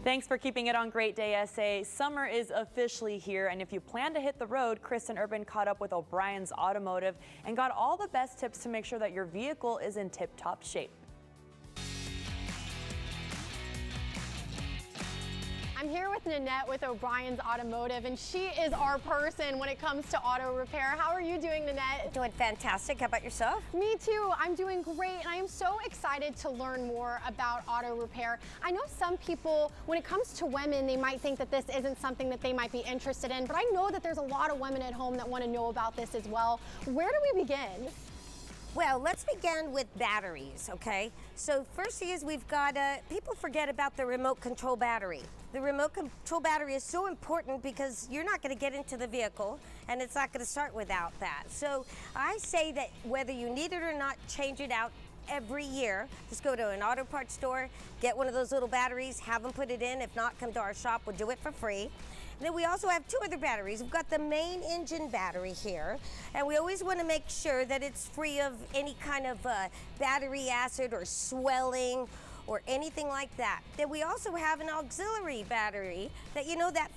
Thanks for keeping it on Great Day SA. Summer is officially here, and if you plan to hit the road, Kristen Urban caught up with O'Brien's Automotive and got all the best tips to make sure that your vehicle is in tip-top shape. I'm here with Nanette with O'Brien's Automotive, and she is our person when it comes to auto repair. How are you doing, Nanette? Doing fantastic. How about yourself? Me too. I'm doing great, and I am so excited to learn more about auto repair. I know some people, when it comes to women, they might think that this isn't something that they might be interested in, but I know that there's a lot of women at home that want to know about this as well. Where do we begin? Well, let's begin with batteries, okay? So first thing is we've got, people forget about the remote control battery. The remote control battery is so important because you're not gonna get into the vehicle and it's not gonna start without that. So I say that whether you need it or not, change it out every year. Just go to an auto parts store, get one of those little batteries, have them put it in. If not, come to our shop, we'll do it for free. And then we also have two other batteries. We've got the main engine battery here, and we always want to make sure that it's free of any kind of battery acid or swelling or anything like that. Then we also have an auxiliary battery that, you know, that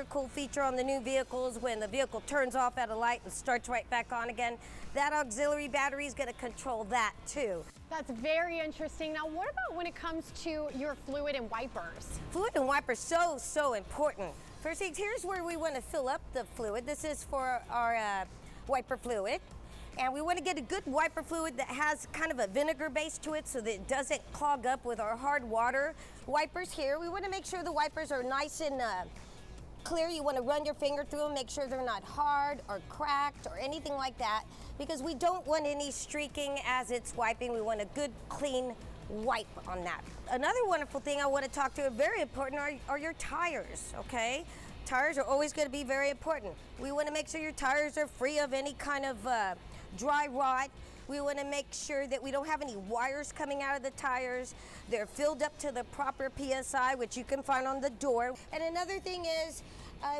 cool feature on the new vehicles when the vehicle turns off at a light and starts right back on again. That auxiliary battery is going to control that too. That's very interesting. Now, what about when it comes to your fluid and wipers? Fluid and wipers, so important. First thing, here's where we want to fill up the fluid. This is for our wiper fluid. And we want to get a good wiper fluid that has kind of a vinegar base to it so that it doesn't clog up with our hard water wipers here. We want to make sure the wipers are nice and clear. You want to run your finger through them, make sure they're not hard or cracked or anything like that, because we don't want any streaking as it's wiping. We want a good, clean wipe on that. Another wonderful thing I want to talk to, very important, are your tires, okay? Tires are always going to be very important. We want to make sure your tires are free of any kind of dry rot. We want to make sure that we don't have any wires coming out of the tires. They're filled up to the proper PSI, which you can find on the door. And another thing is,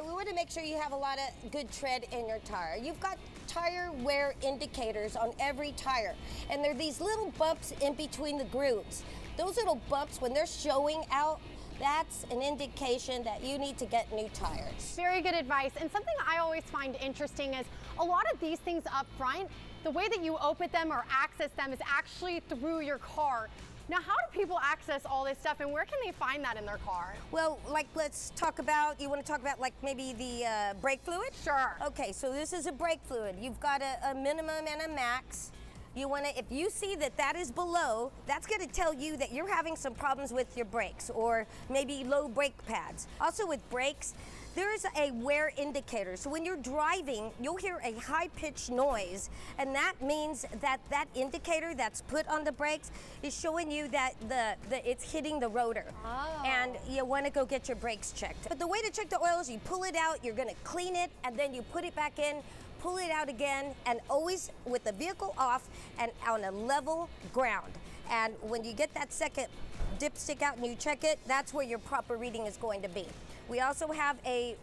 we want to make sure you have a lot of good tread in your tire. You've got tire wear indicators on every tire, and there are these little bumps in between the grooves. Those little bumps, when they're showing out, that's an indication that you need to get new tires. Very good advice. And something I always find interesting is a lot of these things up front, the way that you open them or access them is actually through your car. Now, how do people access all this stuff, and where can they find that in their car? Well, like, let's talk about, you want to talk about like maybe the brake fluid? Sure. Okay, so this is a brake fluid. You've got a minimum and a max. You want to, if you see that that is below, that's going to tell you that you're having some problems with your brakes or maybe low brake pads. Also with brakes, there's a wear indicator. So when you're driving, you'll hear a high-pitched noise, and that means that that indicator that's put on the brakes is showing you that it's hitting the rotor. Oh. And you want to go get your brakes checked. But the way to check the oil is you pull it out, you're going to clean it, and then you put it back in, pull it out again, and always with the vehicle off and on a level ground. And when you get that second dipstick out and you check it, that's where your proper reading is going to be. We also have a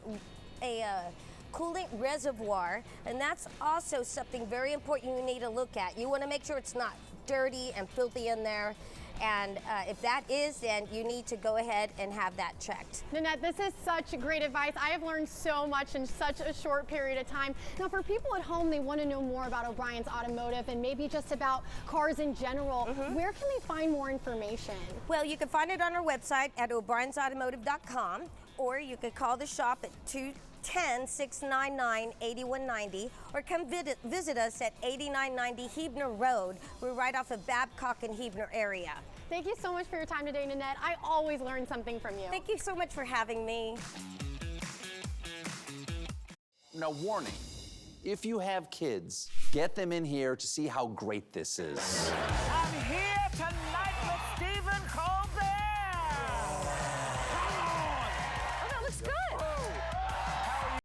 coolant reservoir, and that's also something very important you need to look at. You want to make sure it's not dirty and filthy in there. And if that is, then you need to go ahead and have that checked. Nanette, this is such great advice. I have learned so much in such a short period of time. Now, for people at home, they want to know more about O'Brien's Automotive and maybe just about cars in general. Where can they find more information? Well, you can find it on our website at o'briensautomotive.com, or you could call the shop at 210-699-8190, or come visit us at 8990 Huebner Road. We're right off of Babcock and Huebner area. Thank you so much for your time today, Nanette. I always learn something from you. Thank you so much for having me. Now, warning, if you have kids, get them in here to see how great this is. I'm here tonight with Stephen Colbert. Come on. Oh, that looks good.